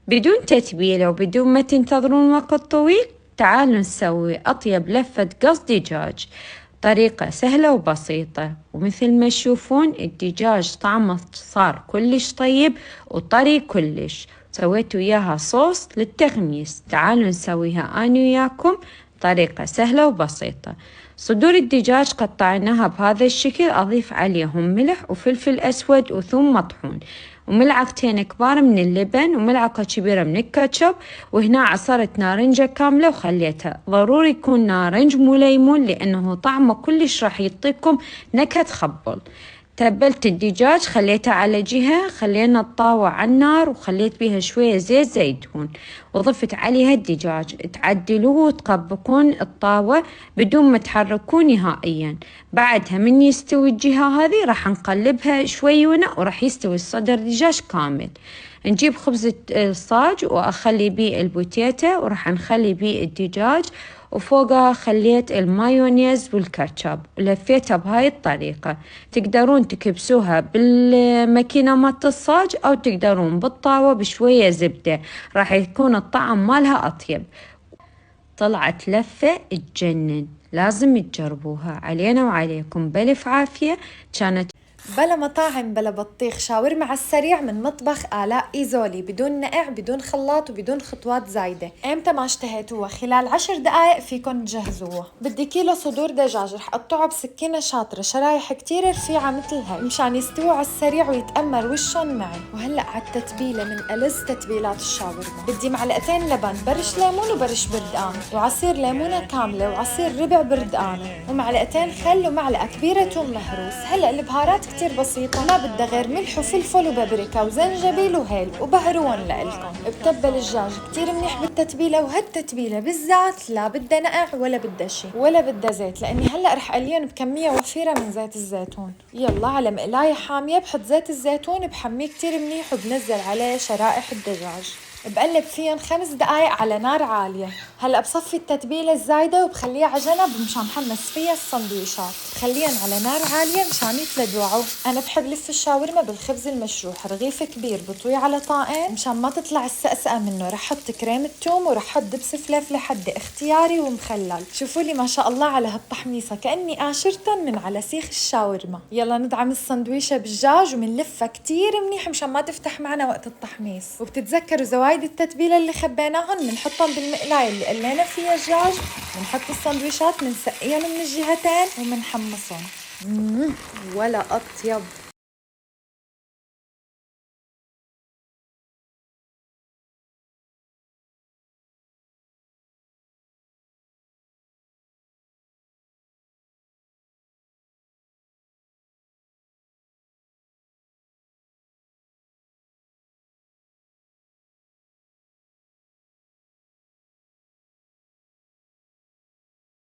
بدون تتبيلة وبدون ما تنتظرون وقت طويل، تعالوا نسوي أطيب لفة قص دجاج. طريقة سهلة وبسيطة، ومثل ما تشوفون الدجاج طعمه صار كلش طيب وطري كلش. سويت وياها صوص للتغميس. تعالوا نسويها أنا وياكم، طريقة سهلة وبسيطة. صدور الدجاج قطعناها بهذا الشكل، أضيف عليهم ملح وفلفل أسود وثوم مطحون، وملعقتين كبار من اللبن، وملعقة كبيرة من الكاتشب. وهنا عصرت نارنجة كاملة وخليتها. ضروري يكون نارنج مو ليمون، لأنه طعمه كلش راح يعطيكم نكهة خبل. تبلت الدجاج، خليته على جهة، خلينا الطاوة على النار وخليت بيها شوية زيت زيتون، وضفت عليها الدجاج. تعدلوه وتطبقون الطاوة بدون ما تحركون نهائيا. بعدها من يستوي الجهة هذه راح نقلبها شويونة، وراح يستوي الصدر دجاج كامل. نجيب خبز الصاج وأخلي بيه البوتيتا، وراح نخلي بيه الدجاج، وفوقها خليت المايونيز والكاتشب ولفيتها بهاي الطريقة. تقدرون تكبسوها بالماكينة مالت الصاج، أو تقدرون بالطاوة بشوية زبدة، راح يكون الطعم مالها أطيب. طلعت لفة تجنن، لازم تجربوها. علينا وعليكم بألف عافية. كانت بلا مطاعم بلا بطيخ، شاورما على السريع من مطبخ آلاء إيزولي، بدون نقع بدون خلاط وبدون خطوات زايدة. امتى ما اشتهيتوها؟ خلال 10 دقايق فيكن تجهزوها. بدي كيلو صدور دجاج، رح قطعه بسكينة شاطرة شرايح كتير رفيعة مثل هاي، مشان يستووا على السريع ويتأمر وشن معي. وهلأ على التتبيلة من ألذ تتبيلات الشاورما. بدي معلقتين لبن، برش ليمون وبرش بردقان، وعصير ليمونة كاملة، وعصير ربع بردقانة، ومعلقتين خل، ومعلقة كبيرة توم مهروس. هلأ البهارات كتير بسيطة، ما بدها غير ملح وفلفل وبابريكا وزنجبيل وهيل وبهرون لإلكم. بتبل الدجاج كتير منيح بالتتبيلة، وهالتتبيلة بالذات لا بدها نقع ولا بدها شي ولا بدها زيت، لأني هلأ رح قليهم بكمية وفيرة من زيت الزيتون. يلا على مقلاية حامية بحط زيت الزيتون، بحميه كتير منيح، وبنزل عليه شرائح الدجاج، بقلب فيهم 5 دقايق على نار عالية. هلأ بصفي التتبيلة الزايدة وبخليها على جنب مشان حمص فيها السندويشات، بخليهم على نار عالية مشان يتلدوعوا. أنا بحب لف الشاورما بالخبز المشروح، رغيف كبير بطوي على طاقين مشان ما تطلع السقسقة منه. رح حط كريمة توم، ورح حط دبس فلفل حدي اختياري ومخلل. شوفوا لي ما شاء الله على هالتحميصة، كأني قاشرتن من على سيخ الشاورما. يلا ندعم السندويشة بالدجاج ومنلفها كتير منيح مشان ما تفتح معنا وقت التحميص. وبتتذكروا زوايد التتبيلة اللي خبيناهن بنحطهم بالمقلاية اللي قلينا فيها الدجاج، بنحط السندويشات، بنسقيهم من الجهتين وبنحمصهم. ولا أطيب.